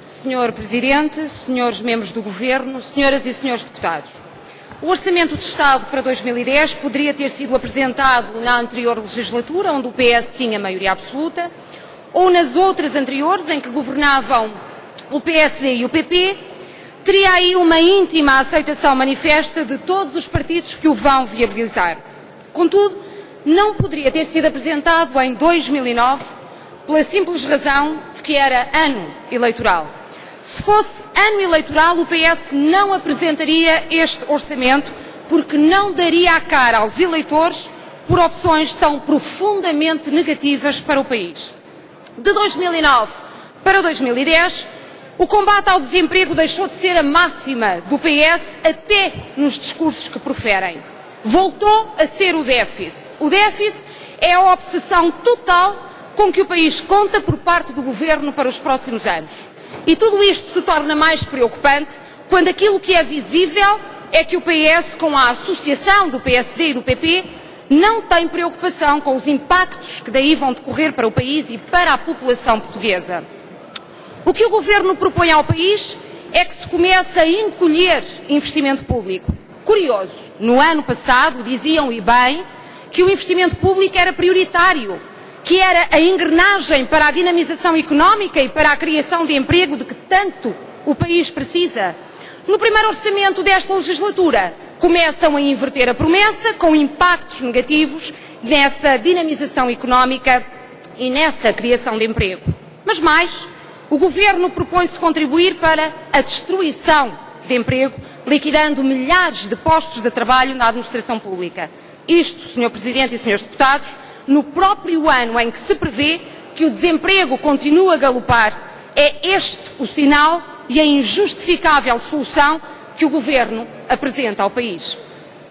Senhor Presidente, senhores membros do Governo, senhoras e senhores deputados, o Orçamento de Estado para 2010 poderia ter sido apresentado na anterior legislatura, onde o PS tinha maioria absoluta, ou nas outras anteriores, em que governavam o PSD e o PP, teria aí uma íntima aceitação manifesta de todos os partidos que o vão viabilizar. Contudo, não poderia ter sido apresentado em 2009, pela simples razão de que era ano eleitoral. Se fosse ano eleitoral, o PS não apresentaria este orçamento, porque não daria a cara aos eleitores por opções tão profundamente negativas para o país. De 2009 para 2010, o combate ao desemprego deixou de ser a máxima do PS até nos discursos que proferem. Voltou a ser o déficit. O déficit é a obsessão total com que o país conta por parte do Governo para os próximos anos. E tudo isto se torna mais preocupante quando aquilo que é visível é que o PS, com a associação do PSD e do PP, não tem preocupação com os impactos que daí vão decorrer para o país e para a população portuguesa. O que o Governo propõe ao país é que se comece a encolher investimento público. Curioso, no ano passado diziam, e bem, que o investimento público era prioritário, que era a engrenagem para a dinamização económica e para a criação de emprego de que tanto o país precisa. No primeiro orçamento desta legislatura, começam a inverter a promessa, com impactos negativos nessa dinamização económica e nessa criação de emprego. Mas mais, o Governo propõe-se contribuir para a destruição de emprego, liquidando milhares de postos de trabalho na administração pública. Isto, Sr. Presidente e Srs. Deputados, no próprio ano em que se prevê que o desemprego continua a galopar, é este o sinal e a injustificável solução que o Governo apresenta ao país.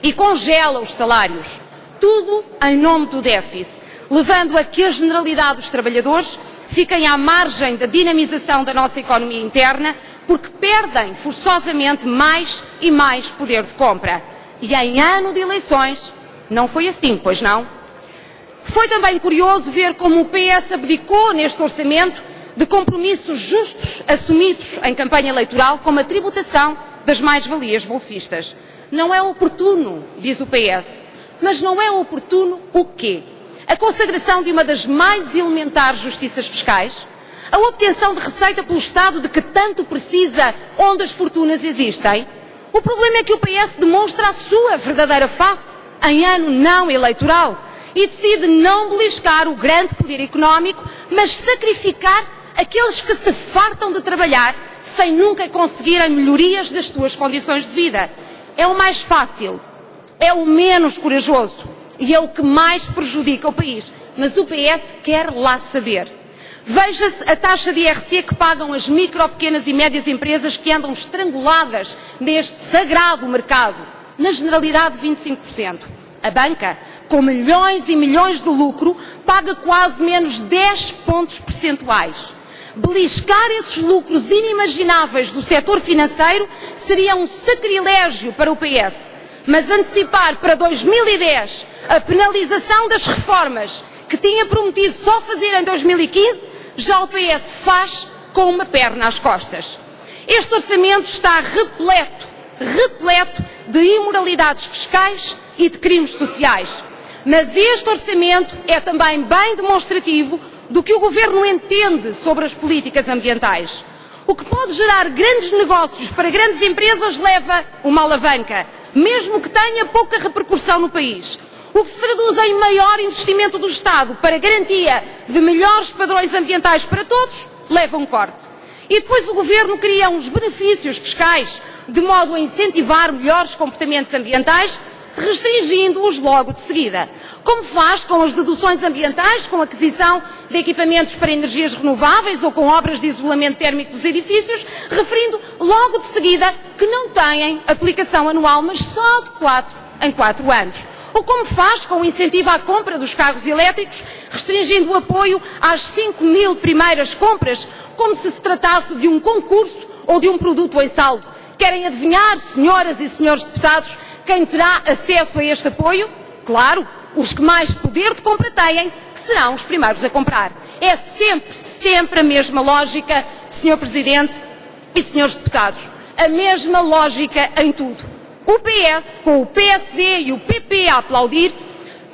E congela os salários, tudo em nome do déficit, levando a que a generalidade dos trabalhadores fiquem à margem da dinamização da nossa economia interna, porque perdem forçosamente mais e mais poder de compra. E em ano de eleições não foi assim, pois não? Foi também curioso ver como o PS abdicou neste orçamento de compromissos justos assumidos em campanha eleitoral, como a tributação das mais-valias bolsistas. Não é oportuno, diz o PS, mas não é oportuno o quê? A consagração de uma das mais elementares justiças fiscais? A obtenção de receita pelo Estado de que tanto precisa onde as fortunas existem? O problema é que o PS demonstra a sua verdadeira face em ano não eleitoral e decide não beliscar o grande poder económico, mas sacrificar aqueles que se fartam de trabalhar sem nunca conseguirem melhorias das suas condições de vida. É o mais fácil, é o menos corajoso e é o que mais prejudica o país. Mas o PS quer lá saber. Veja-se a taxa de IRC que pagam as micro, pequenas e médias empresas que andam estranguladas neste sagrado mercado. Na generalidade, 25%. A banca, com milhões e milhões de lucro, paga quase menos 10 pontos percentuais. Beliscar esses lucros inimagináveis do setor financeiro seria um sacrilégio para o PS. Mas antecipar para 2010 a penalização das reformas que tinha prometido só fazer em 2015, já o PS faz com uma perna às costas. Este orçamento está repleto de imoralidades fiscais e de crimes sociais. Mas este orçamento é também bem demonstrativo do que o Governo entende sobre as políticas ambientais. O que pode gerar grandes negócios para grandes empresas leva uma alavanca, mesmo que tenha pouca repercussão no país. O que se traduz em maior investimento do Estado para garantia de melhores padrões ambientais para todos, leva um corte. E depois o Governo cria uns benefícios fiscais de modo a incentivar melhores comportamentos ambientais, restringindo-os logo de seguida. Como faz com as deduções ambientais, com a aquisição de equipamentos para energias renováveis ou com obras de isolamento térmico dos edifícios, referindo logo de seguida que não têm aplicação anual, mas só de 4 em 4 anos. Ou como faz com o incentivo à compra dos carros elétricos, restringindo o apoio às 5.000 primeiras compras, como se tratasse de um concurso ou de um produto em saldo. Querem adivinhar, senhoras e senhores deputados, quem terá acesso a este apoio? Claro, os que mais poder de compra têm, que serão os primeiros a comprar. É sempre sempre a mesma lógica, Sr. Presidente e Srs. Deputados. A mesma lógica em tudo. O PS, com o PSD e o PP a aplaudir,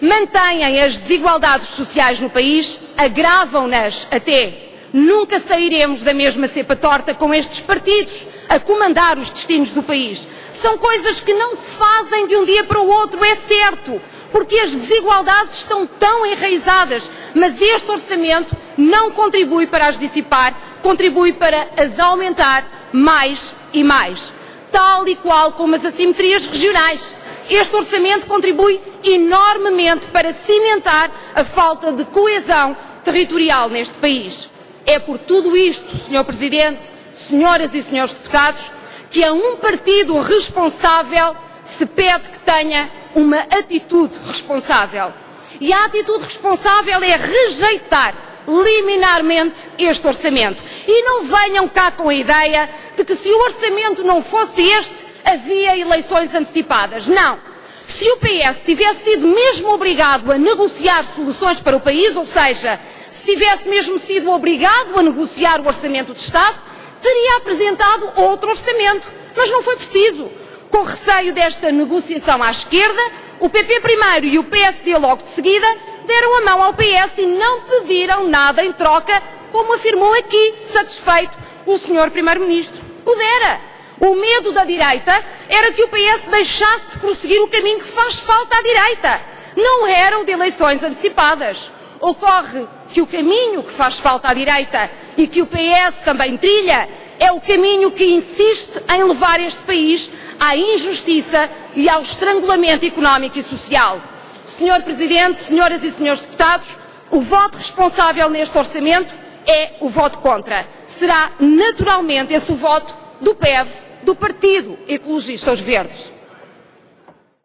mantêm as desigualdades sociais no país, agravam-nas até. Nunca sairemos da mesma cepa torta com estes partidos a comandar os destinos do país. São coisas que não se fazem de um dia para o outro, é certo, porque as desigualdades estão tão enraizadas, mas este orçamento não contribui para as dissipar, contribui para as aumentar mais e mais. Tal e qual como as assimetrias regionais. Este orçamento contribui enormemente para cimentar a falta de coesão territorial neste país. É por tudo isto, Sr. Presidente, senhoras e senhores deputados, que a um partido responsável se pede que tenha uma atitude responsável. E a atitude responsável é rejeitar liminarmente este orçamento. E não venham cá com a ideia de que se o orçamento não fosse este, havia eleições antecipadas. Não. Se o PS tivesse sido mesmo obrigado a negociar soluções para o país, ou seja, se tivesse mesmo sido obrigado a negociar o Orçamento de Estado, teria apresentado outro orçamento. Mas não foi preciso. Com receio desta negociação à esquerda, o PP primeiro e o PSD logo de seguida deram a mão ao PS e não pediram nada em troca, como afirmou aqui, satisfeito, o Sr. Primeiro-Ministro. Pudera. O medo da direita era que o PS deixasse de prosseguir o caminho que faz falta à direita. Não era o de eleições antecipadas. Ocorre que o caminho que faz falta à direita e que o PS também trilha é o caminho que insiste em levar este país à injustiça e ao estrangulamento económico e social. Sr. Presidente, senhoras e senhores deputados, o voto responsável neste orçamento é o voto contra. Será naturalmente esse o voto do PEV, do Partido Ecologista Os Verdes.